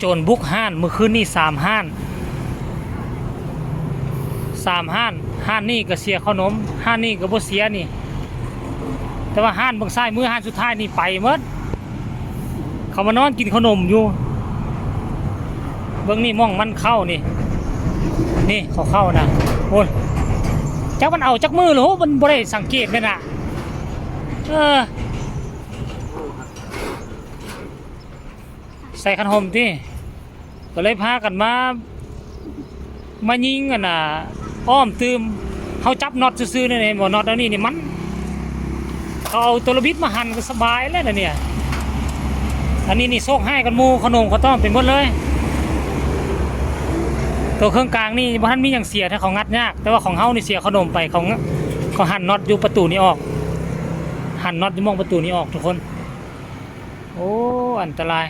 โจรบุกห้านเมื่อคืนนี่3 ห้าน ห้านนี่ก็เสียขนมห้านนี่ก็บ่เสียนี่แต่ว่าห้านบางซ้ายมือห้านสุดท้ายนี่ไปหมดเขามานอนกินขนมอยู่เบิ่งนี่มองมันเข้านี่เขาเข้านะโอ้ยจักมันเอาจักมือหรอมันบ่ได้สังเกตเลยน่ะใส่ขนมที่ก็เลยพากันมายิงกันน่ะอ้อมตืมเขาจับน็อตซื้อๆนี่บ่น็อตแล้วนี่มันเขาเอาตัวระบิดมาหั่นก็สบายแล้วนะเนี่ยอันนี้นี่โซกให้กันหมูขนมเขาต้องเป็นหมดเลยตัวเครื่องกลางนี่บ่ทันมีอย่างเสียถ้าเขางัดยากแต่ว่าของเฮานี่เสียขนมไปเขาหั่นน็อตอยู่ประตูนี้ออกหั่นน็อตอยู่มองประตูนี้ออกทุกคนโอ้อันตราย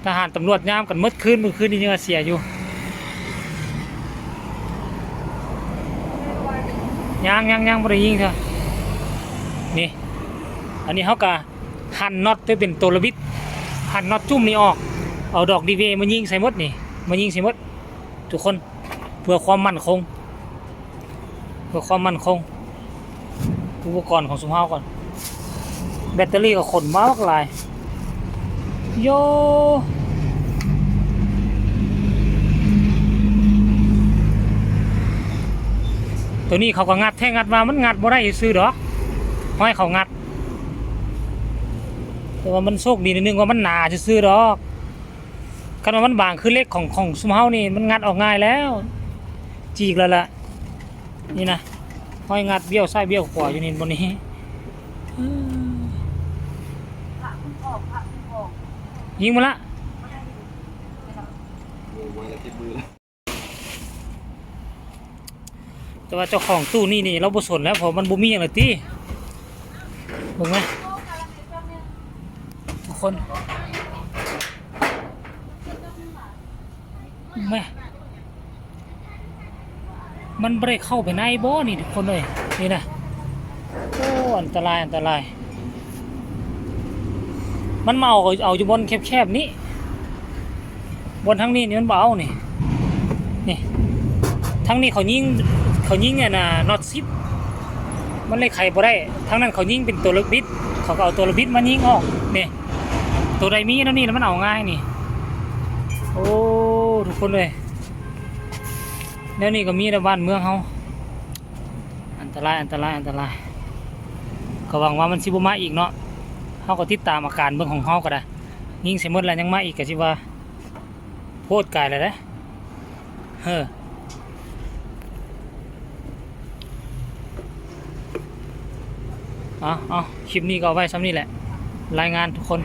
ทหารตำรวจยามกันเมื่อคืนนี่ยังเสียอยู่ยังบ่ได้ยิงเถอะนี่อันนี้เขาก็หั่นน็อตไปเป็นตัวระบิดหั่นน็อตจุ่มนี่ออกเอาดอกดีเวมายิงใส่หมดนี่มายิงใส่หมดทุกคนเพื่อความมั่นคงอุปกรณ์ของสุภาพก่อนแบตเตอรี่ก็ขนมากหลายโยตัวนี้เขาก็งัดแท่งัดมามันงัดบ่ได้ซื้อดอกให้เขางัดแต่ว่ามันโชคดีนิดนึงว่ามันหนาซื้อดอกคันว่ามันบางคือเล็กของสุภาพนี่มันงัดออกง่ายแล้วจีกแล้วล่ะนี่นะห้อยงัดเบี้ยวซ้ายเบี้ยวขวาอยู่นี่บนนี้ยิงมาละแต่ว่าเจ้าของตู้นี่เราบ่สนแล้วเพราะมันบ่มีอย่างไรตีเบิ่งไหมทุกคนแม่มันไม่ได้เข้าไปในบ่อนี่ทุกคนเลยนี่นะโอ้อันตรายมันมาเอาอยู่บนแคบๆนี้บนทั้งนี้นี่มันเบานี่ทั้งนี้เขายิงเนี่ยนะน็อตซิปมันเลยไขบ่ได้ทั้งนั้นเขายิงเป็นตัวระบิดเขาก็เอาตัวระบิดมายิงออกนี่ตัวใดมีแล้วนี่แล้วมันเอาง่ายนี่โอ้ทุกคนเลยแล้วนี่ก็มีในบ้านเมืองเขาอันตรายก็หวังว่ามันสิบ่มาอีกเนาะเขาก็ติดตามอาการเบื้องของเขาก็ได้ยิงเสร็จหมดแล้วยังมาอีกก็สิว่าโพดกายเลยนะเอาคลิปนี้ก็เอาไว้ซ้ำนี่แหละรายงานทุกคน